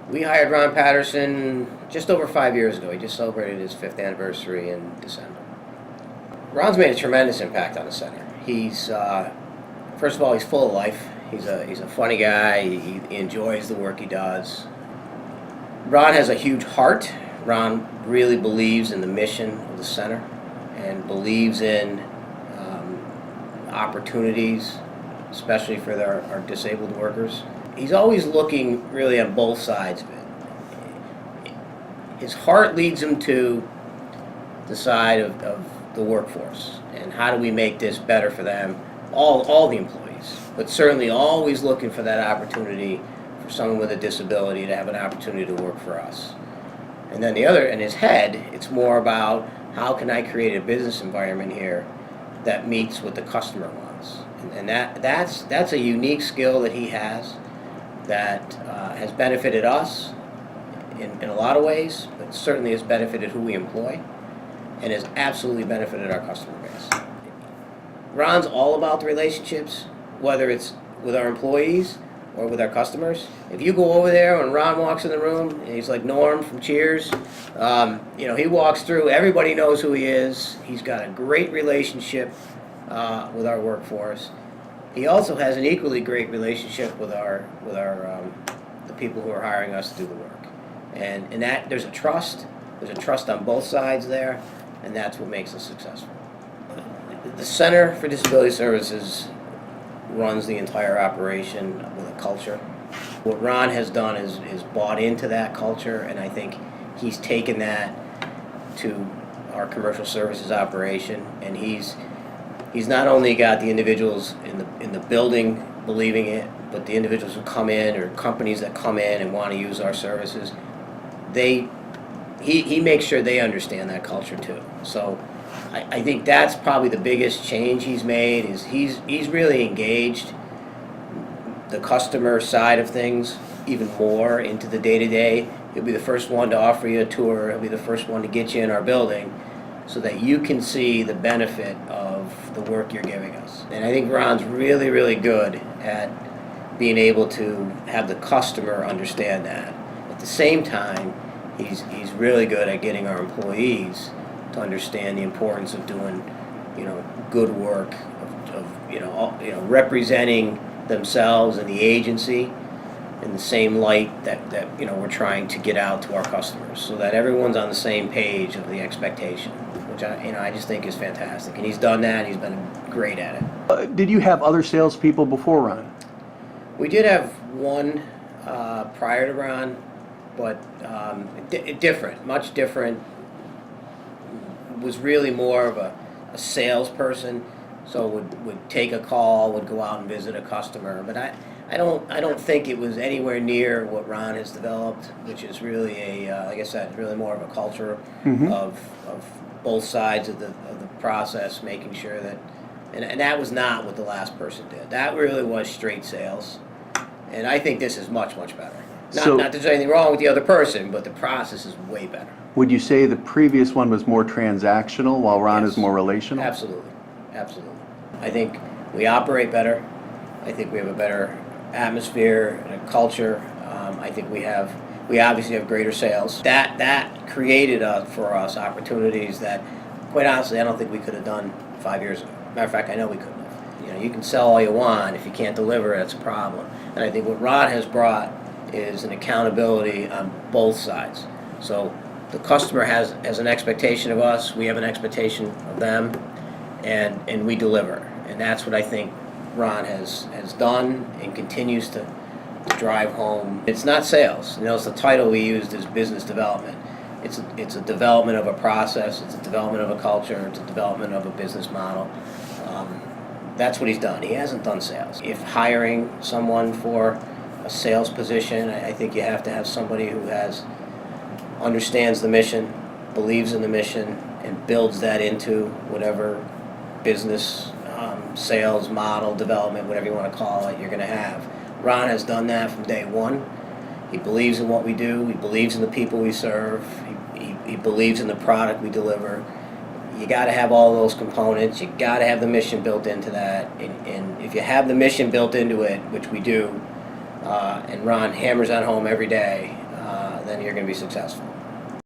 We hired Ron Patterson just over 5 years ago. He just celebrated his 5th anniversary in December. Ron's made a tremendous impact on the center. He's, first of all, he's full of life. He's a funny guy. He enjoys the work he does. Ron has a huge heart. Ron really believes in the mission of the center and believes in opportunities, especially for our disabled workers. He's always looking really on both sides of it. His heart leads him to the side of the workforce and how do we make this better for them, all the employees, but certainly always looking for that opportunity for someone with a disability to have an opportunity to work for us. And then the other, in his head, it's more about how can I create a business environment here that meets what the customer wants. And that's a unique skill that he has that has benefited us in a lot of ways, but certainly has benefited who we employ and has absolutely benefited our customer base. Ron's all about the relationships, whether it's with our employees or with our customers. If you go over there when Ron walks in the room, and he's like Norm from Cheers, he walks through, everybody knows who he is. He's got a great relationship with our workforce. He also has an equally great relationship with the people who are hiring us to do the work. And that there's a trust on both sides there, and that's what makes us successful. The Center for Disability Services runs the entire operation with a culture. What Ron has done is bought into that culture, and I think he's taken that to our commercial services operation, and he's not only got the individuals in the building believing it, but the individuals who come in or companies that come in and want to use our services, he makes sure they understand that culture too. So I think that's probably the biggest change he's made is he's really engaged the customer side of things even more into the day-to-day. He'll be the first one to offer you a tour. He'll be the first one to get you in our building so that you can see the benefit of the work you're giving us. And I think Ron's really, really good at being able to have the customer understand that. At the same time, he's really good at getting our employees to understand the importance of doing, good work, of representing themselves and the agency in the same light that we're trying to get out to our customers, so that everyone's on the same page of the expectation, which I just think is fantastic. And he's done that. And he's been great at it. Did you have other salespeople before Ron? We did have one prior to Ron, but much different. Was really more of a salesperson, so would take a call, would go out and visit a customer. But I don't think it was anywhere near what Ron has developed, which is really like I said, really more of a culture of both sides of the process, making sure that, and that was not what the last person did. That really was straight sales, and I think this is much, much better. Not that there's anything wrong with the other person, but the process is way better. Would you say the previous one was more transactional while Ron is more relational? Absolutely. I think we operate better. I think we have a better atmosphere and a culture. I think we obviously have greater sales. That created for us opportunities that, quite honestly, I don't think we could have done 5 years ago. Matter of fact, I know we couldn't have. You can sell all you want. If you can't deliver, that's a problem. And I think what Ron has brought is an accountability on both sides. So the customer has an expectation of us, we have an expectation of them, and we deliver. And that's what I think Ron has done and continues to drive home. It's not sales. It's the title we used is business development. It's a development of a process, it's a development of a culture, it's a development of a business model. That's what he's done. He hasn't done sales. If hiring someone for a sales position, I think you have to have somebody who understands the mission, believes in the mission, and builds that into whatever business, sales model, development, whatever you want to call it, you're going to have. Ron has done that from day one. He believes in what we do. He believes in the people we serve. He believes in the product we deliver. You got to have all those components. You got to have the mission built into that. And if you have the mission built into it, which we do, and Ron hammers that home every day, you're going to be successful.